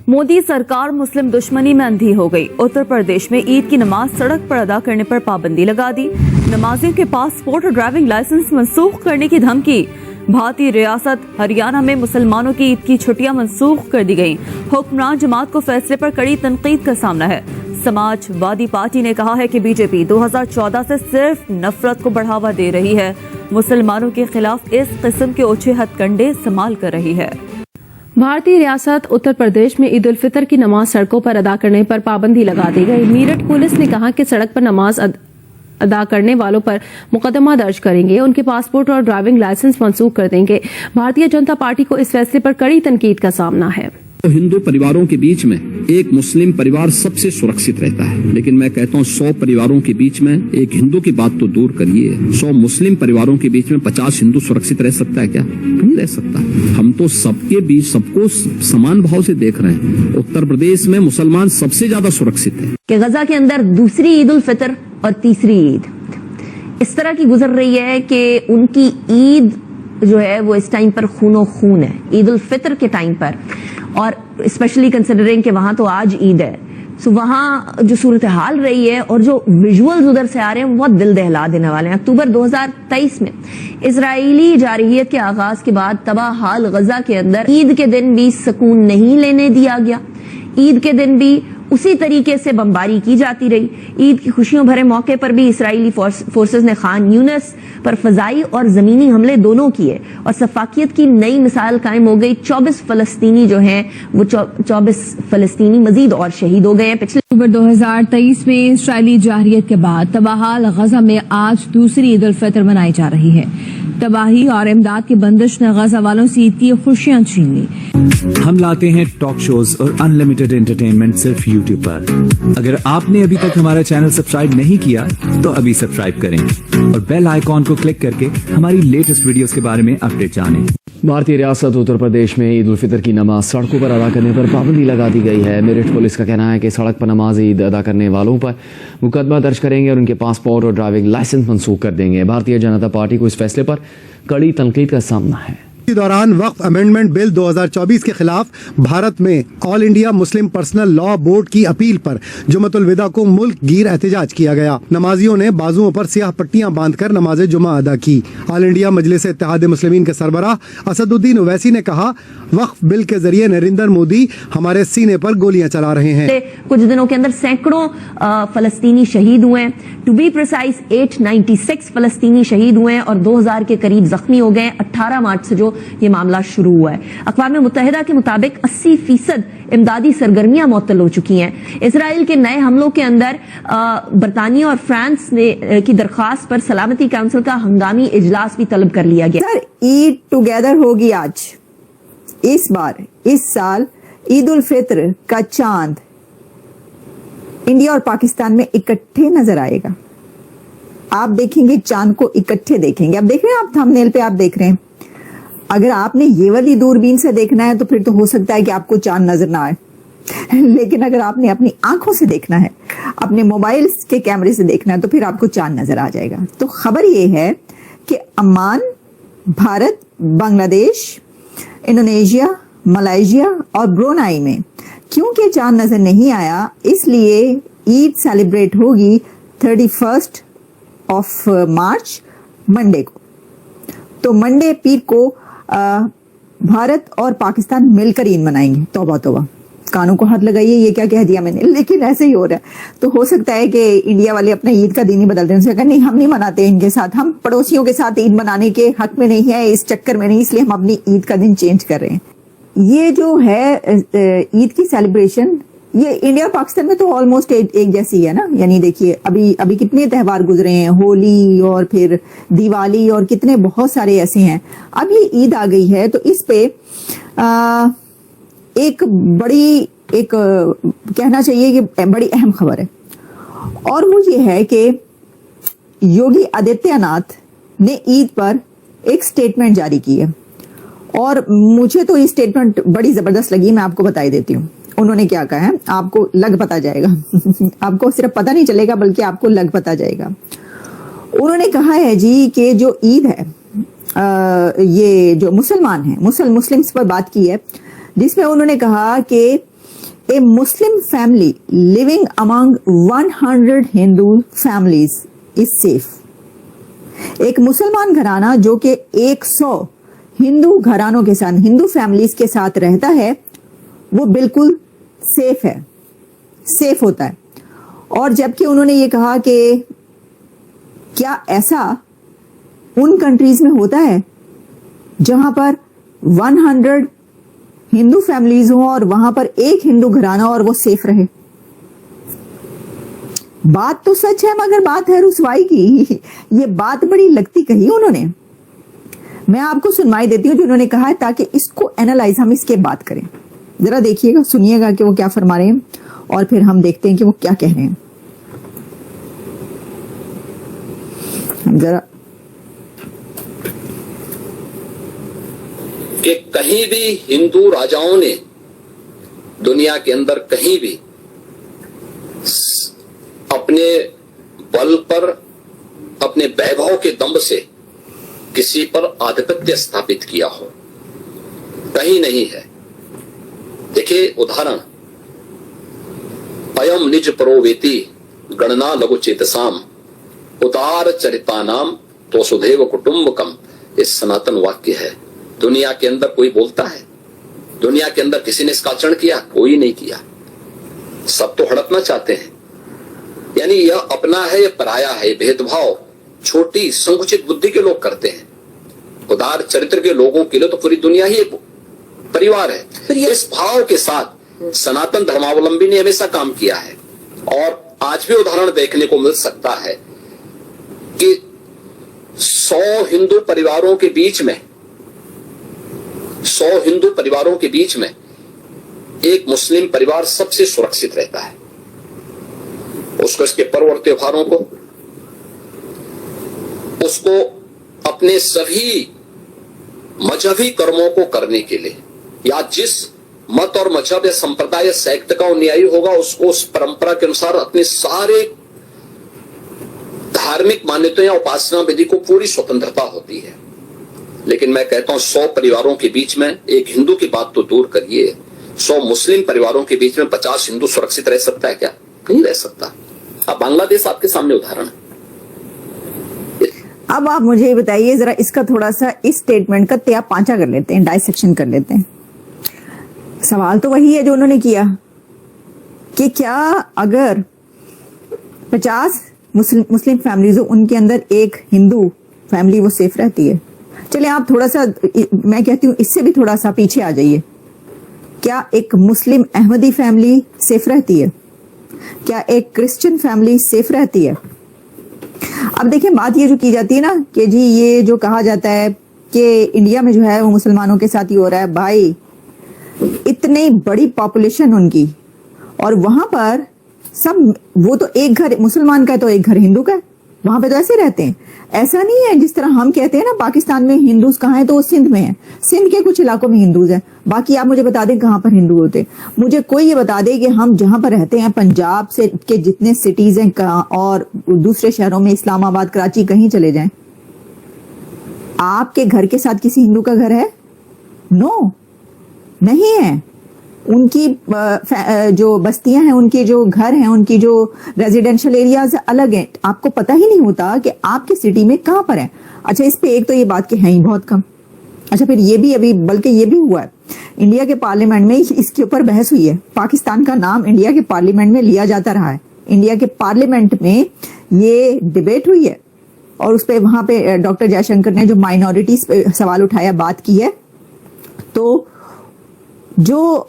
मोदी सरकार मुस्लिम दुश्मनी में अंधी हो गई। उत्तर प्रदेश में ईद की नमाज सड़क पर अदा करने पर पाबंदी लगा दी। नमाजियों के पासपोर्ट और ड्राइविंग लाइसेंस मंसूख करने की धमकी। भारतीय रियासत हरियाणा में मुसलमानों की ईद की छुट्टियां मंसूख कर दी गईं। हुक्मरान जमात को फैसले पर कड़ी तनकीद का सामना है। समाजवादी पार्टी ने कहा है कि बीजेपी 2014 से सिर्फ नफरत को बढ़ावा दे रही है। मुसलमानों के खिलाफ इस किस्म के ओछे हथकंडे इस्तेमाल कर रही है। भारतीय रियासत उत्तर प्रदेश में ईद उल फितर की नमाज सड़कों पर अदा करने पर पाबंदी लगा दी गई। मेरठ पुलिस ने कहा कि सड़क पर नमाज अदा करने वालों पर मुकदमा दर्ज करेंगे, उनके पासपोर्ट और ड्राइविंग लाइसेंस मंसूख कर देंगे। भारतीय जनता पार्टी को इस फैसले पर कड़ी तनकीद का सामना है। हिंदू परिवारों के बीच में एक मुस्लिम परिवार सबसे सुरक्षित रहता है, लेकिन मैं कहता हूँ 100 परिवारों के बीच में एक हिंदू की बात तो दूर करिए, 100 मुस्लिम परिवारों के बीच में 50 हिंदू सुरक्षित रह सकता है क्या? नहीं रह सकता। हम तो सबके बीच सबको समान भाव से देख रहे हैं। उत्तर प्रदेश में मुसलमान सबसे ज्यादा सुरक्षित है। कि गजा के अंदर दूसरी ईद उल फितर और तीसरी ईद इस तरह की गुजर रही है कि उनकी ईद जो है वो इस टाइम पर खूनो खून है, ईद उल फितर के टाइम पर, और स्पेशली कंसिडरिंग कि वहां तो आज ईद है। सो वहां जो सूरत हाल रही है और जो विजुअल्स उधर से आ रहे हैं वो बहुत दिल दहला देने वाले हैं। अक्टूबर 2023 में इजरायली जारहियत के आगाज के बाद तबाह हाल गजा के अंदर ईद के दिन भी सुकून नहीं लेने दिया गया। ईद के दिन भी उसी तरीके से बमबारी की जाती रही। ईद की खुशियों भरे मौके पर भी इसराइली फोर्सेस ने खान यूनिस पर फजाई और जमीनी हमले दोनों किए और सफाकियत की नई मिसाल कायम हो गई। 24 फलस्तीनी जो हैं वो 24 फलस्तीनी मजीद और शहीद हो गए हैं। पिछले अक्टूबर 2023 में इसराइली जारहियत के बाद तबाहाल गजा में आज दूसरी ईद उल फितर मनाई जा रही है। तबाही और इमदाद की बंदिश ने गजा वालों से ईद की खुशियां छीन ली। हम लाते हैं टॉक शोज और अनलिमिटेड एंटरटेनमेंट सिर्फ यूट्यूब पर। अगर आपने अभी तक हमारा चैनल सब्सक्राइब नहीं किया तो अभी सब्सक्राइब करें और बेल आइकॉन को क्लिक करके हमारी लेटेस्ट वीडियोस के बारे में अपडेट जानें। भारतीय रियासत उत्तर प्रदेश में ईद उल फितर की नमाज सड़कों पर अदा करने पर पाबंदी लगा दी गई है। मेरठ पुलिस का कहना है कि सड़क पर नमाज ईद अदा करने वालों पर मुकदमा दर्ज करेंगे और उनके पासपोर्ट और ड्राइविंग लाइसेंस मंसूख कर देंगे। भारतीय जनता पार्टी को इस फैसले पर कड़ी तनकीद का सामना है। इसी दौरान वक्फ अमेंडमेंट बिल 2024 के खिलाफ भारत में all India Muslim personal law board की अपील पर जुमतुल विदा को मुल्क गिर एहतजाज किया गया। नमाजियों ने बाजुओं पर सियाह पट्टियां बांधकर नमाज जुमा अदा की। ऑल इंडिया मजलिस इत्तेहाद मुस्लिमीन के सरबराह असदुद्दीन ओवैसी ने कहा, वक्फ बिल के जरिए नरेंद्र मोदी हमारे सीने पर गोलियां चला रहे हैं। कुछ दिनों के अंदर सैकड़ों फलस्तीनी शहीद हुए हैं। टू बी प्रिसाइज 896 फलस्तीनी शहीद हुए हैं और 2000 के करीब जख्मी हो गए। 18 मार्च से जो ये मामला शुरू हुआ है, अक़वाम मुत्तहिदा के मुताबिक 80% इमदादी सरगर्मियां मुअत्तल हो चुकी हैं। इसराइल के नए हमलों के अंदर बरतानिया और फ्रांस ने की दरख्वास्त पर सलामती काउंसिल का हंगामी इजलास भी तलब कर लिया गया। सर, ईद टुगेदर होगी आज। इस बार इस साल ईद उल फित्र का चांद इंडिया और पाकिस्तान में इकट्ठे नजर आएगा। आप देखेंगे चांद को इकट्ठे देखेंगे। अब देख रहे हैं आप, थंबनेल पे आप देख रहे हैं। अगर आपने ये वाली दूरबीन से देखना है तो फिर तो हो सकता है कि आपको चांद नजर ना आए, लेकिन अगर आपने अपनी आंखों से देखना है, अपने मोबाइल के कैमरे से देखना है, तो फिर आपको चांद नजर आ जाएगा। तो खबर ये है कि अमान, भारत, बांग्लादेश, इंडोनेशिया, मलेशिया और ब्रुनेई में क्योंकि चांद नजर नहीं आया, इसलिए ईद सेलिब्रेट होगी 31 मार्च मंडे को। तो मंडे पीर को भारत और पाकिस्तान मिलकर ईद मनाएंगे। तौबा तौबा, कानों को हाथ लगाइए, ये क्या कह दिया मैंने, लेकिन ऐसे ही हो रहा है। तो हो सकता है कि इंडिया वाले अपना ईद का दिन ही बदल दें। उनसे कहा नहीं, हम नहीं मनाते इनके साथ, हम पड़ोसियों के साथ ईद मनाने के हक में नहीं है, इस चक्कर में नहीं, इसलिए हम अपनी ईद का दिन चेंज कर रहे हैं। ये जो है ईद की सेलिब्रेशन, ये इंडिया और पाकिस्तान में तो ऑलमोस्ट एक जैसी है ना। यानी देखिए अभी कितने त्योहार गुजरे हैं, होली और फिर दिवाली और कितने बहुत सारे ऐसे हैं। अब ये ईद आ गई है तो इस पे एक कहना चाहिए कि बड़ी अहम खबर है, और वो ये है कि योगी आदित्यनाथ ने ईद पर एक स्टेटमेंट जारी की है और मुझे तो ये स्टेटमेंट बड़ी जबरदस्त लगी। मैं आपको बताई देती हूँ उन्होंने क्या कहा है, आपको लग पता जाएगा आपको सिर्फ पता नहीं चलेगा बल्कि आपको लग पता जाएगा। उन्होंने कहा है जी कि जो ईद है, ये जो मुसलमान हैं, मुस्लिम्स पर बात की है, जिसमें उन्होंने कहा कि A Muslim family living among 100 Hindu families is safe. एक मुसलमान घराना जो कि 100 हिंदू घरानों के साथ, हिंदू फैमिलीज के साथ रहता है, वो बिल्कुल सेफ है, सेफ होता है। और जबकि उन्होंने ये कहा कि क्या ऐसा उन कंट्रीज में होता है जहां पर 100 हिंदू फैमिलीज हो और वहां पर एक हिंदू घराना और वो सेफ रहे? बात तो सच है मगर बात है रुसवाई की। ये बात बड़ी लगती कही उन्होंने। मैं आपको सुनवाई देती हूं जो उन्होंने कहा है, ताकि इसको एनालाइज हम इसके बात करें। जरा देखिएगा, सुनिएगा कि वो क्या फरमा रहे हैं और फिर हम देखते हैं कि वो क्या कह रहे हैं। जरा कि कहीं भी हिंदू राजाओं ने दुनिया के अंदर कहीं भी अपने बल पर, अपने वैभव के दम से किसी पर आधिपत्य स्थापित किया हो, कहीं नहीं है। देखिए उदाहरण, अयम निज परोवेति गणना लघु चेतसाम उदार चरिता नाम तो सुधेव कुटुंबकम, इस सनातन वाक्य है। दुनिया के अंदर कोई बोलता है? दुनिया के अंदर किसी ने इसका आचरण किया? कोई नहीं किया। सब तो हड़पना चाहते हैं। यानी यह अपना है, यह पराया है, भेदभाव छोटी संकुचित बुद्धि के लोग करते हैं। उदार चरित्र के लोगों के लिए तो पूरी दुनिया ही एक परिवार है। फिर इस भाव के साथ सनातन धर्मावलंबी ने हमेशा काम किया है। और आज भी उदाहरण देखने को मिल सकता है कि 100 हिंदू परिवारों के बीच में, 100 हिंदू परिवारों के बीच में एक मुस्लिम परिवार सबसे सुरक्षित रहता है। उसको इसके पर्व और त्योहारों को, उसको अपने सभी मजहबी कर्मों को करने के लिए, या जिस मत और मजहब या संप्रदाय या सेक्ट का अनुयायी होगा उसको उस परंपरा के अनुसार अपने सारे धार्मिक मान्यताओं या उपासना विधि को पूरी स्वतंत्रता होती है। लेकिन मैं कहता हूं 100 परिवारों के बीच में, एक हिंदू की बात तो दूर करिए, 100 मुस्लिम परिवारों के बीच में 50 हिंदू सुरक्षित रह सकता है क्या? नहीं रह सकता। अब बांग्लादेश आपके सामने उदाहरण है। अब आप मुझे बताइए जरा, इसका थोड़ा सा इस स्टेटमेंट का त्या पांचा कर लेते हैं, डाइसेक्शन कर लेते हैं। सवाल तो वही है जो उन्होंने किया कि क्या अगर 50 मुस्लिम फैमिलीज हो, उनके अंदर एक हिंदू फैमिली, वो सेफ रहती है? चलिए आप थोड़ा सा, मैं कहती हूँ इससे भी थोड़ा सा पीछे आ जाइए। क्या एक मुस्लिम अहमदी फैमिली सेफ रहती है? क्या एक क्रिश्चियन फैमिली सेफ रहती है? अब देखिए बात ये जो की जाती है ना कि जी ये जो कहा जाता है कि इंडिया में जो है वो मुसलमानों के साथ ही हो रहा है। भाई इतनी बड़ी पॉपुलेशन उनकी, और वहां पर सब, वो तो एक घर मुसलमान का है तो एक घर हिंदू का है, वहां पे तो ऐसे रहते हैं। ऐसा नहीं है जिस तरह हम कहते हैं ना पाकिस्तान में हिंदूज कहाँ है, तो वो सिंध में है, सिंध के कुछ इलाकों में हिंदूज हैं, बाकी आप मुझे बता दें कहाँ पर हिंदू होते हैं। मुझे कोई ये बता दे कि हम जहां पर रहते हैं पंजाब से के जितने सिटीज हैं और दूसरे शहरों में इस्लामाबाद, कराची, कहीं चले जाएं, आपके घर के साथ किसी हिंदू का घर है? नो, नहीं है। उनकी जो बस्तियां हैं, उनके जो घर हैं, उनकी जो रेजिडेंशियल एरियाज अलग हैं। आपको पता ही नहीं होता कि आपकी सिटी में कहां पर है। अच्छा, इस पे एक तो ये बात कि है ही बहुत कम। अच्छा, फिर ये भी अभी, बल्कि ये भी हुआ है, इंडिया के पार्लियामेंट में इसके ऊपर बहस हुई है। पाकिस्तान का नाम इंडिया के पार्लियामेंट में लिया जाता रहा है। इंडिया के पार्लियामेंट में ये डिबेट हुई है और उस पर वहां पे डॉक्टर जयशंकर ने जो माइनॉरिटीज पे सवाल उठाया, बात की है। तो जो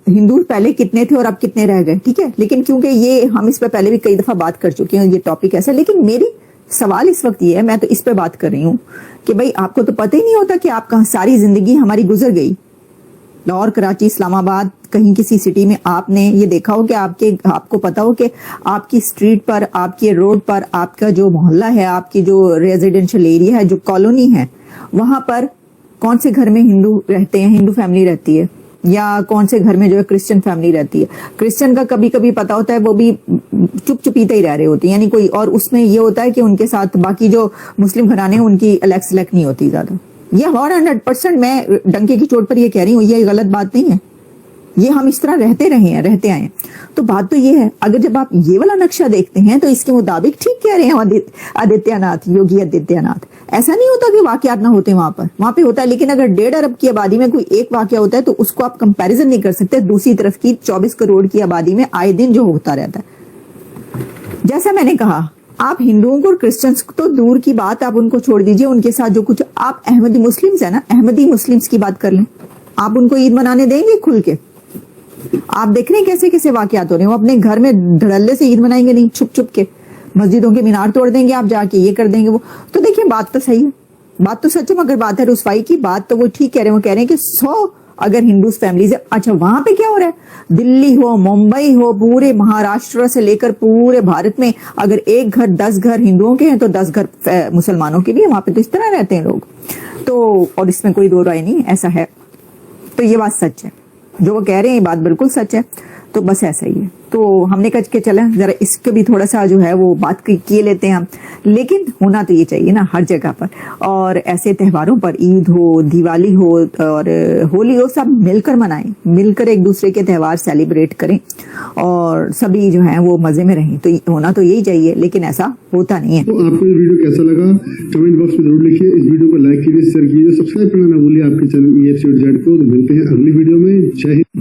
हिंदू पहले कितने थे और अब कितने रह गए, ठीक है। लेकिन क्योंकि ये हम इस पे पहले भी कई दफा बात कर चुके हैं, ये टॉपिक ऐसा, लेकिन मेरी सवाल इस वक्त ये है, मैं तो इस पे बात कर रही हूँ कि भाई आपको तो पता ही नहीं होता कि आप कहाँ, सारी जिंदगी हमारी गुजर गई लाहौर, कराची, इस्लामाबाद, कहीं किसी सिटी में आपने ये देखा हो कि आपको पता हो कि आपकी स्ट्रीट पर, आपके रोड पर, आपका जो मोहल्ला है, आपकी जो रेजिडेंशियल एरिया है, जो कॉलोनी है, वहां पर कौन से घर में हिंदू रहते हैं, हिंदू फैमिली रहती है, या कौन से घर में जो है क्रिश्चियन फैमिली रहती है। क्रिश्चियन का कभी कभी पता होता है, वो भी चुप चुपीते ही रह रहे होते हैं, यानी कोई, और उसमें ये होता है कि उनके साथ बाकी जो मुस्लिम घराने हैं उनकी अलग सेलेक्ट नहीं होती ज्यादा। ये 100% मैं डंके की चोट पर ये कह रही हूँ, ये गलत बात नहीं है, ये हम इस तरह रहते आए हैं। तो बात तो ये है, अगर जब आप ये वाला नक्शा देखते हैं तो इसके मुताबिक ठीक कह रहे हैं आदित्यनाथ, योगी आदित्यनाथ। ऐसा नहीं होता कि वाकयात ना होते वहां पे होता है, लेकिन अगर 1.5 अरब की आबादी में कोई एक वाकया होता है तो उसको आप कंपैरिजन नहीं कर सकते दूसरी तरफ की 24 करोड़ की आबादी में आए दिन जो होता रहता है। जैसा मैंने कहा, आप हिंदुओं को और क्रिश्चियंस को तो दूर की बात, आप उनको छोड़ दीजिए, उनके साथ जो कुछ, आप अहमदी मुस्लिम्स है ना, अहमदी मुस्लिम्स की बात कर लें, आप उनको ईद मनाने देंगे खुल के? आप देख रहे हैं कैसे कैसे वाकयात हो रहे हैं, वो अपने घर में धड़ल्ले से ईद मनाएंगे नहीं, छुप छुप के मस्जिदों के मीनार तोड़ देंगे आप जाके, ये कर देंगे वो। तो देखिए बात तो सही है, बात तो सच है, मगर बात है रुसवाई की बात, तो वो ठीक कह रहे हैं, वो कह रहे हैं कि 100 अगर हिंदूज फैमिलीज है, अच्छा वहां पे क्या हो रहा है, दिल्ली हो, मुंबई हो, पूरे महाराष्ट्र से लेकर पूरे भारत में अगर एक घर 10 घर हिंदुओं के हैं तो 10 घर मुसलमानों के भी है, वहां पे तो इस तरह रहते हैं लोग। तो और इसमें कोई दो राय नहीं, ऐसा है। तो ये बात सच है, जो वो कह रहे हैं ये बात बिल्कुल सच है। तो बस ऐसा ही है। तो हमने कहा कि चलें जरा इसके भी थोड़ा सा जो है वो बात किए लेते हैं हम, लेकिन होना तो ये चाहिए ना हर जगह पर, और ऐसे त्योहारों पर, ईद हो, दिवाली हो और होली हो, सब मिलकर मनाएं, मिलकर एक दूसरे के त्योहार सेलिब्रेट करें और सभी जो है वो मजे में रहें। तो होना तो यही चाहिए, लेकिन ऐसा होता नहीं है। तो आपको ये वीडियो कैसा लगा कमेंट बॉक्स में जरूर लिखिए, इस वीडियो को लाइक कीजिए, शेयर कीजिए, सब्सक्राइब करना ना भूलिए आपके चैनल EFC.Z को। तो मिलते हैं अगली वीडियो में। जय हिंद।